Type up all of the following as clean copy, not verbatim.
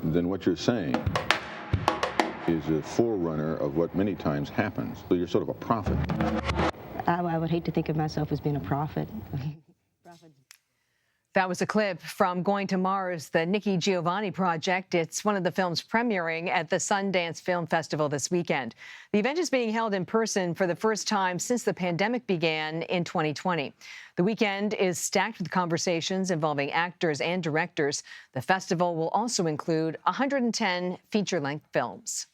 then what you're saying is a forerunner of what many times happens. So you're sort of a prophet. I would hate to think of myself as being a prophet. That was a clip from Going to Mars, the Nikki Giovanni project. It's one of the films premiering at the Sundance Film Festival this weekend. The event is being held in person for the first time since the pandemic began in 2020. The weekend is stacked with conversations involving actors and directors. The festival will also include 110 feature-length films.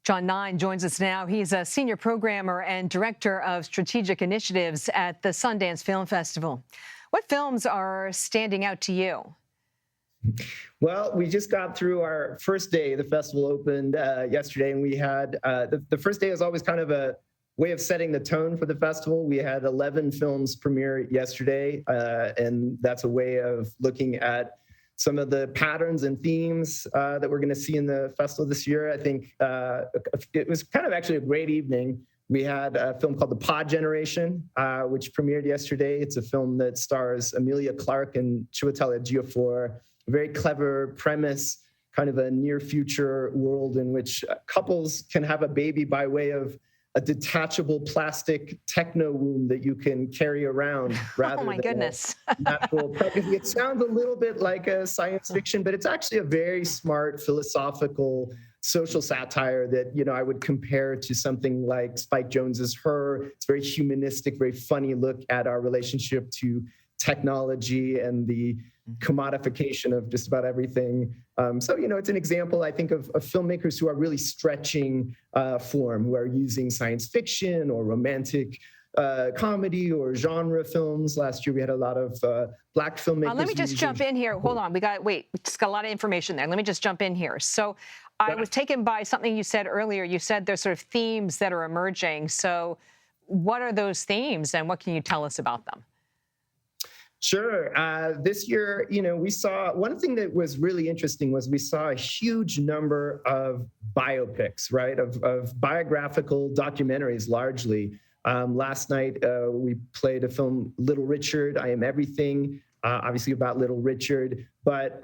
John Nine joins us now. He's a senior programmer and director of strategic initiatives at the Sundance Film Festival. What films are standing out to you? Well, we just got through our first day. The festival opened yesterday, and we had the first day is always kind of a way of setting the tone for the festival. We had 11 films premiere yesterday, and that's a way of looking at some of the patterns and themes that we're going to see in the festival this year. I think it was kind of actually a great evening. We had a film called The Pod Generation, which premiered yesterday. It's a film that stars Emilia Clarke and Chiwetel Ejiofor. A very clever premise, kind of a near future world in which couples can have a baby by way of a detachable plastic techno womb that you can carry around rather oh my than goodness. natural pregnancy. It sounds a little bit like a science fiction, but it's actually a very smart, philosophical, social satire that, you know, I would compare to something like Spike Jonze's Her. It's very humanistic, very funny look at our relationship to technology and the commodification of just about everything. So, you know, it's an example, I think, of filmmakers who are really stretching form, who are using science fiction or romantic comedy or genre films. Last year, we had a lot of Black filmmakers. Let me just jump in here. Hold on. We just got a lot of information there. Let me just jump in here. So I was taken by something you said earlier. You said there's sort of themes that are emerging. So what are those themes, and what can you tell us about them? Sure. This year, you know, we saw one thing that was really interesting was we saw a huge number of biopics, right, of biographical documentaries largely. Last night, we played a film, Little Richard, I Am Everything, obviously about Little Richard, but,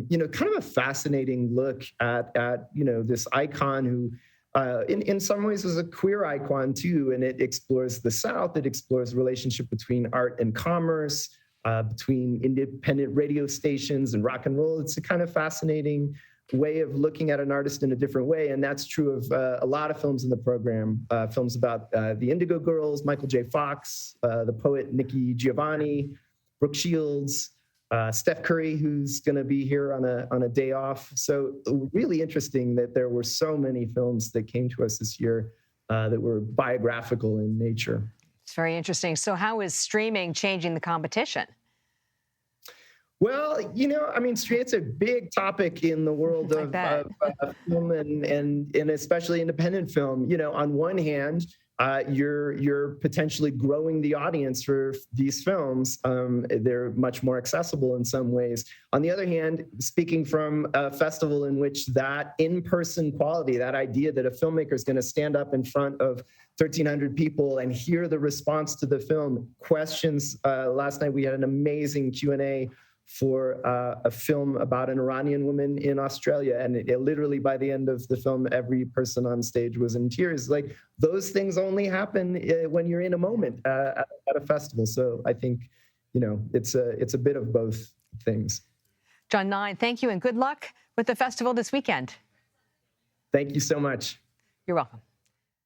you know, kind of a fascinating look at you know, this icon who in some ways was a queer icon too, and it explores the South, it explores the relationship between art and commerce, between independent radio stations and rock and roll. It's a kind of fascinating way of looking at an artist in a different way. And that's true of a lot of films in the program, films about the Indigo Girls, Michael J. Fox, the poet Nikki Giovanni, Brooke Shields, Steph Curry, who's going to be here on a day off. So really interesting that there were so many films that came to us this year that were biographical in nature. It's very interesting. So how is streaming changing the competition? Well, you know, I mean, it's a big topic in the world of film and especially independent film. You know, on one hand, you're potentially growing the audience for these films. They're much more accessible in some ways. On the other hand, speaking from a festival in which that in-person quality, that idea that a filmmaker is going to stand up in front of 1,300 people and hear the response to the film, questions. Last night we had an amazing Q&A for a film about an Iranian woman in Australia. And it literally, by the end of the film, every person on stage was in tears. Like, those things only happen when you're in a moment at a festival. So I think, you know, it's a bit of both things. John Nine, thank you, and good luck with the festival this weekend. Thank you so much. You're welcome.